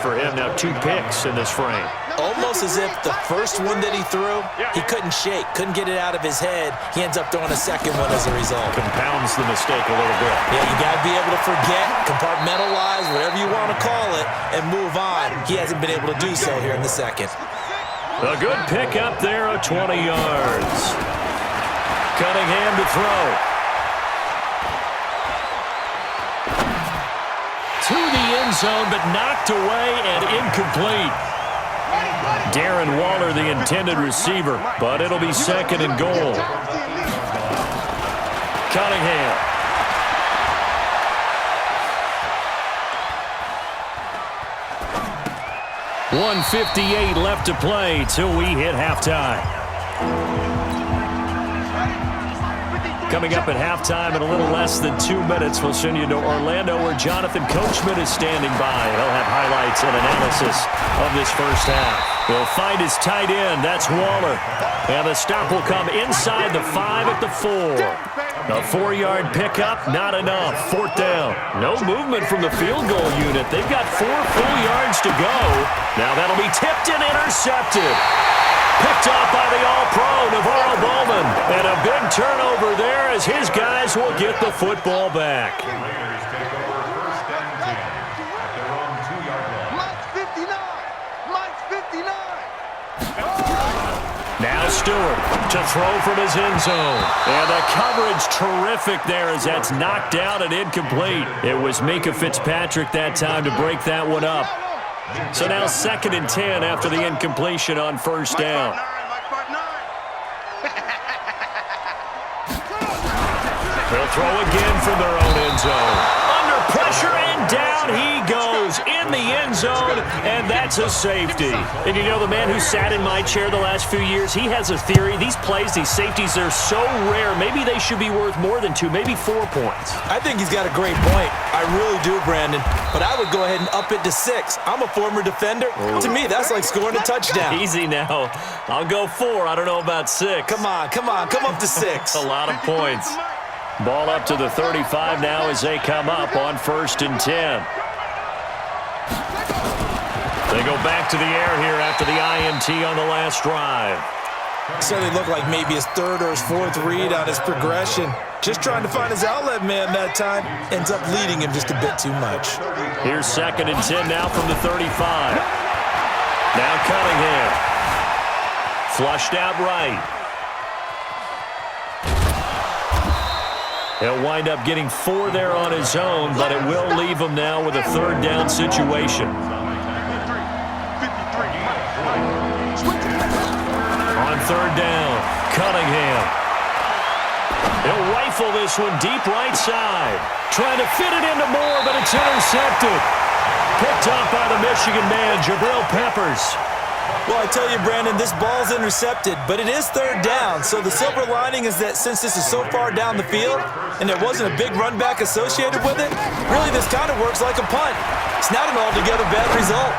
for him. Now 2 picks in this frame. Almost as if the first one that he threw, he couldn't shake, couldn't get it out of his head. He ends up throwing a second one as a result. Compounds the mistake a little bit. Yeah, you got to be able to forget, compartmentalize, whatever you want to call it, and move on. He hasn't been able to do so here in the second. A good pick up there of 20 yards. Cunningham to throw. To the end zone, but knocked away and incomplete. Darren Waller, the intended receiver, but it'll be second and goal. Cunningham. .158 left to play till we hit halftime. Coming up at halftime in a little less than 2 minutes, we'll send you to Orlando where Jonathan Coachman is standing by. He'll have highlights and analysis of this first half. He'll find his tight end. That's Waller. And the stop will come inside the 5 at the 4. A 4-yard pickup, not enough. 4th down. No movement from the field goal unit. They've got 4 full yards to go. Now that'll be tipped and intercepted. Picked off by the All-Pro, Navarro Bowman. And a big turnover there as his guys will get the football back. Now Stewart to throw from his end zone. And the coverage terrific there as that's knocked down and incomplete. It was Minkah Fitzpatrick that time to break that one up. So now 2nd and 10 after the incompletion on 1st down. They'll throw again from their own end zone. Under pressure and down he goes in the end zone, and that's a safety. And you know, the man who sat in my chair the last few years, he has a theory. These plays, these safeties, they're so rare. Maybe they should be worth more than 2, maybe 4 points. I think he's got a great point. I really do, Brandon. But I would go ahead and up it to 6. I'm a former defender. Ooh. To me, that's like scoring a touchdown. Easy now. I'll go 4. I don't know about 6. Come on. Come up to 6. A lot of points. Ball up to the 35 now as they come up on 1st and 10. They go back to the air here after the INT on the last drive. So they look like maybe his 3rd or his 4th read on his progression. Just trying to find his outlet man that time. Ends up leading him just a bit too much. Here's 2nd and 10 now from the 35. Now Cunningham. Flushed out right. He'll wind up getting 4 there on his own, but it will leave him now with a 3rd down situation. On 3rd down, Cunningham. He'll rifle this one deep right side. Trying to fit it into Moore, but it's intercepted. Picked off by the Michigan man, Jabril Peppers. Well, I tell you, Brandon, this ball's intercepted, but it is 3rd down. So the silver lining is that since this is so far down the field and there wasn't a big run back associated with it, really this kind of works like a punt. It's not an altogether bad result.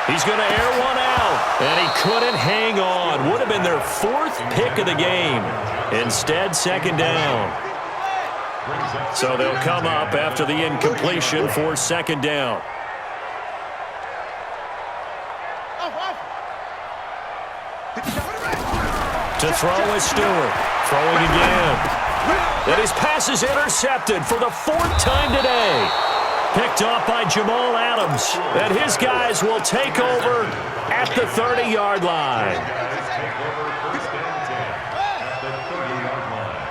He's going to air one out, and he couldn't hang on. Would have been their 4th pick of the game. Instead, 2nd down. So they'll come up after the incompletion for 2nd down. To throw is Stewart. Throwing again. And his pass is intercepted for the 4th time today. Picked off by Jamal Adams. And his guys will take over at the 30-yard line.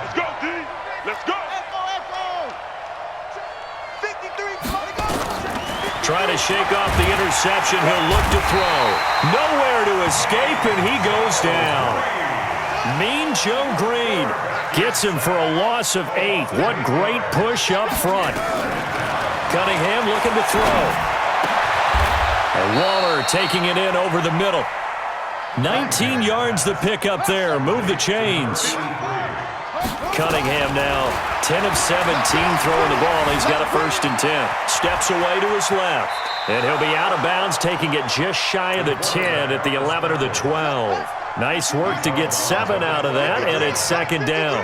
Let's go, D. Let's go. Trying to shake off the interception. He'll look to throw. Nowhere to escape, and he goes down. Mean Joe Green gets him for a loss of 8. What great push up front. Cunningham looking to throw. And Waller taking it in over the middle. 19 yards the pick up there. Move the chains. Cunningham now 10 of 17 throwing the ball. He's got a 1st and 10. Steps away to his left. And he'll be out of bounds, taking it just shy of the 10 at the 11 or the 12. Nice work to get 7 out of that, and it's 2nd down.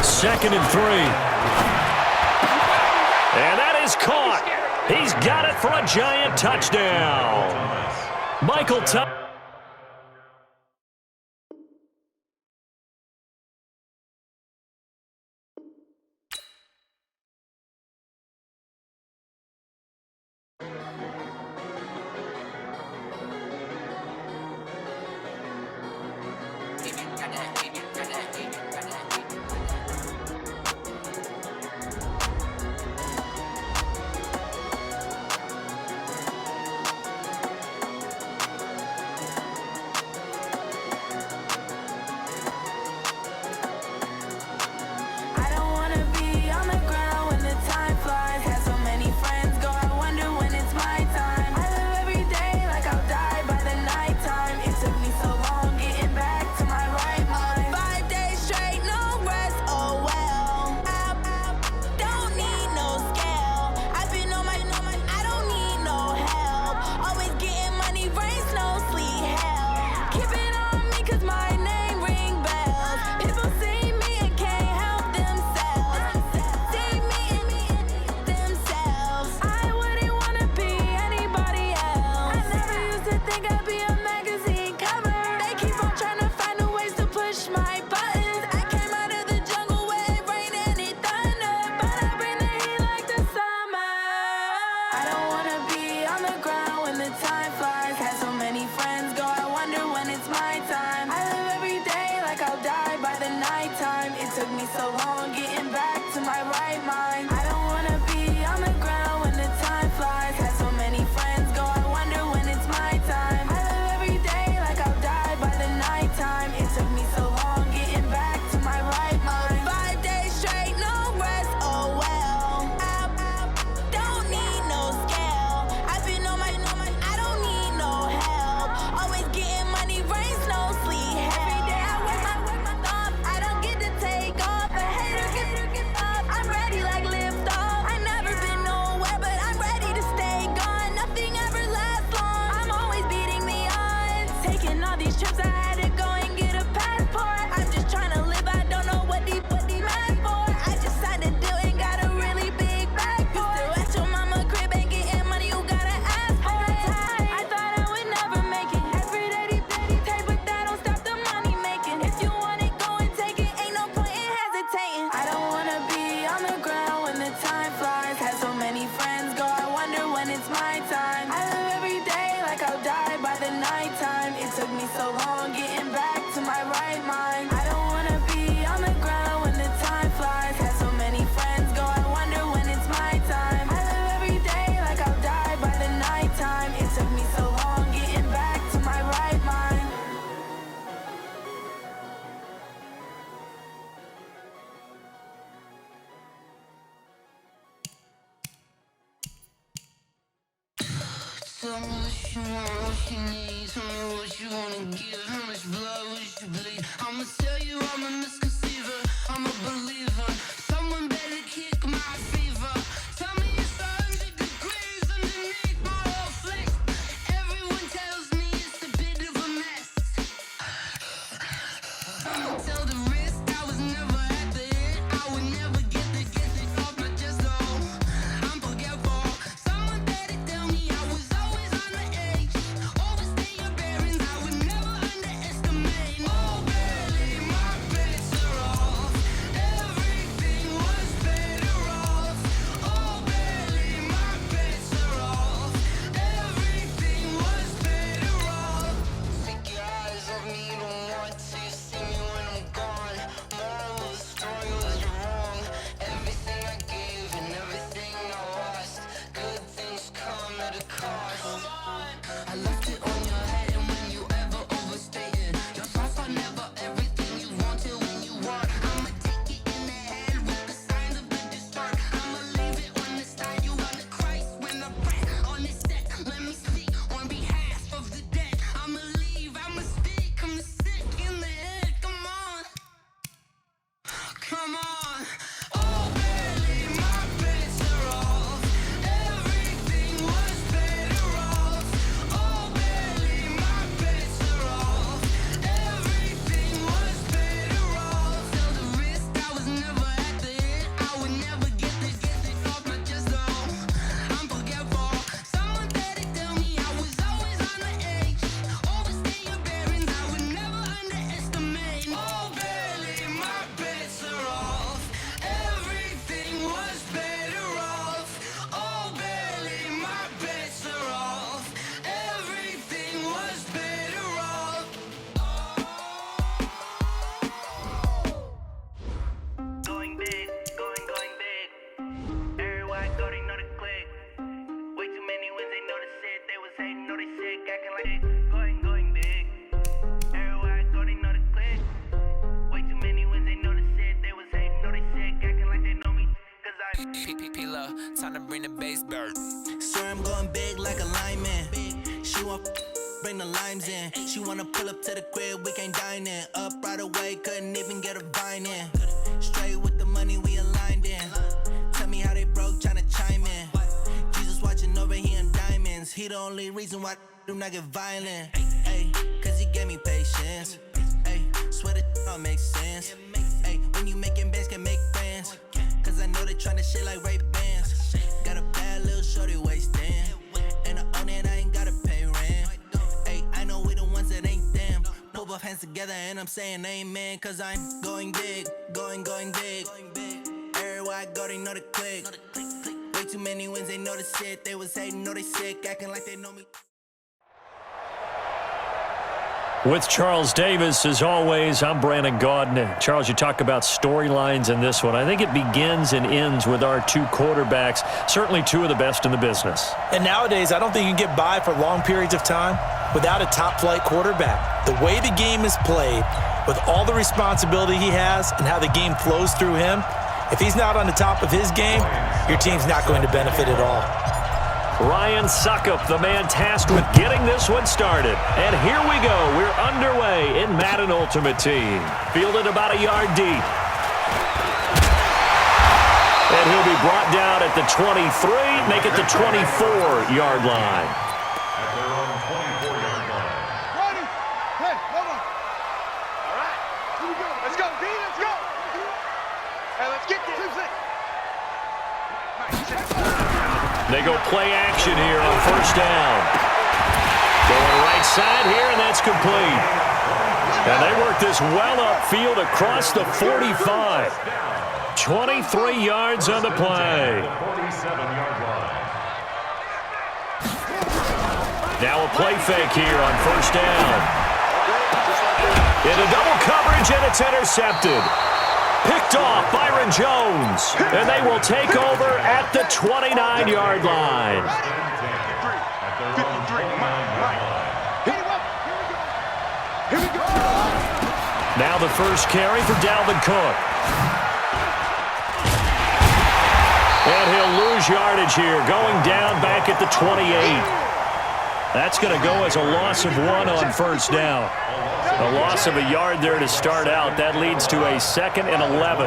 2nd and 3. And that is caught. He's got it for a giant touchdown. Michael Thomas. Tell me what you want, what you need. Tell me what you wanna give. How much blood would you bleed? I'ma tell you I'm a misconceiver. I'm a believer. Someone better kick my fever. Tell me it's 100 degrees underneath my whole flesh. Everyone tells me it's a bit of a mess. Tell the risk I was never at the end. I would never get it off my chest though. I'm forgetful. Someone better tell me I was always on the edge. Overstay your bearings, I would never underestimate. Oh, barely, my bets are off. Everything was better off. Oh, barely, my bets are off. Everything was better off. Take your eyes off me, you don't want to see me when I'm gone. Moral of the story was you're wrong. Everything I gave and everything I lost. Good things come at a cost. I left it on your head, and when you ever overstay it, your thoughts are never everything you wanted when you want. I'ma take it in the head with the signs of the distort. I'ma leave it on the side. You on the Christ when I pray on this set. Let me speak on behalf of the dead. I'ma leave, I'ma speak. I'm the sick in the head. Come on, come on. Oh, barely, my bets are off. Everything was better off. Oh, barely, bring the limes in. She wanna pull up to the crib, we can't dine in. Up right away, couldn't even get a vine in. Straight with the money we aligned in. Tell me how they broke, tryna chime in. Jesus watching over here in diamonds. He the only reason why I do not get violent. Ay, cause he gave me patience. Ay, swear that all makes sense. Ay, when you making bands, can make friends. Cause I know they tryna shit like Ray-Bans. Got a bad little shorty wasting. And I own it, I ain't gotta pay rent. Ay, I know we the ones that ain't them. Pull both hands together and I'm saying amen. Cause I'm going big, going big. Everywhere I go, they know the click. Way too many wins, they know the shit. They was hating, know they sick, acting like they know me. With Charles Davis, as always, I'm Brandon Gaudin. Charles, you talk about storylines in this one. I think it begins and ends with our two quarterbacks, certainly two of the best in the business. And nowadays, I don't think you can get by for long periods of time without a top-flight quarterback. The way the game is played, with all the responsibility he has and how the game flows through him, if he's not on the top of his game, your team's not going to benefit at all. Ryan Suckup, the man tasked with getting this one started. And here we go. We're underway in Madden Ultimate Team. Fielded about a yard deep. And he'll be brought down at the 23, make it the 24-yard line. At their own 24-yard line. Ready? Hey, hold on. All right. Here we go. Let's go, D. Let's go. Hey, let's get this. They go play action here on first down. Going right side here, and that's complete. And they work this well upfield across the 45. 23 yards on the play. 47-yard line. Now a play fake here on first down. Into double coverage, and it's intercepted. Picked off Byron Jones, and they will take over at the 29-yard line. Now the first carry for Dalvin Cook. And he'll lose yardage here, going down back at the 28. That's going to go as a loss of 1 on first down. A loss of a yard there to start out. That leads to a 2nd and 11.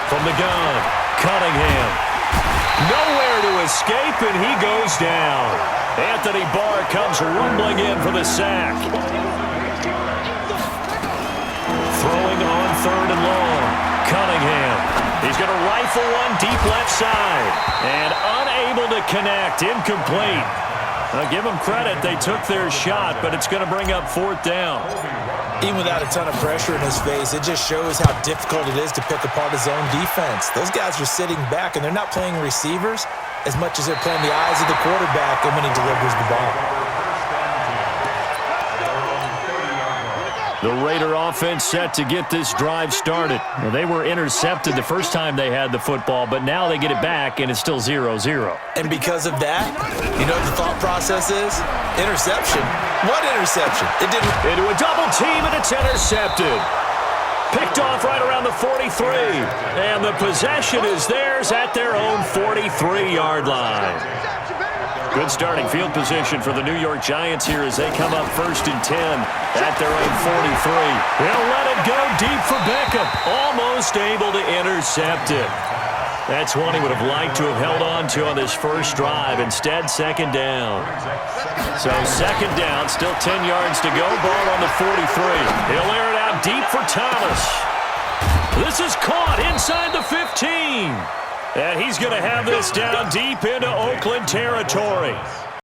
From the gun, Cunningham. Nowhere to escape, and he goes down. Anthony Barr comes rumbling in for the sack. Throwing on 3rd and long. Cunningham. He's going to rifle one deep left side. And unable to connect. Incomplete. Give them credit. They took their shot, but it's going to bring up 4th down. Even without a ton of pressure in his face, it just shows how difficult it is to pick apart his own defense. Those guys are sitting back, and they're not playing receivers as much as they're playing the eyes of the quarterback and when he delivers the ball. The Raider offense set to get this drive started. Well, they were intercepted the first time they had the football, but now they get it back, and it's still 0-0. And because of that, you know what the thought process is? Interception. What interception? It didn't. Into a double team, and it's intercepted. Picked off right around the 43. And the possession is theirs at their own 43-yard line. Good starting field position for the New York Giants here as they come up 1st and 10 at their own 43. They'll let it go deep for Beckham. Almost able to intercept it. That's one he would have liked to have held on to on this first drive. Instead, 2nd down. So 2nd down, still 10 yards to go. Ball on the 43. He'll air it out deep for Thomas. This is caught inside the 15. And he's going to have this down deep into Oakland territory.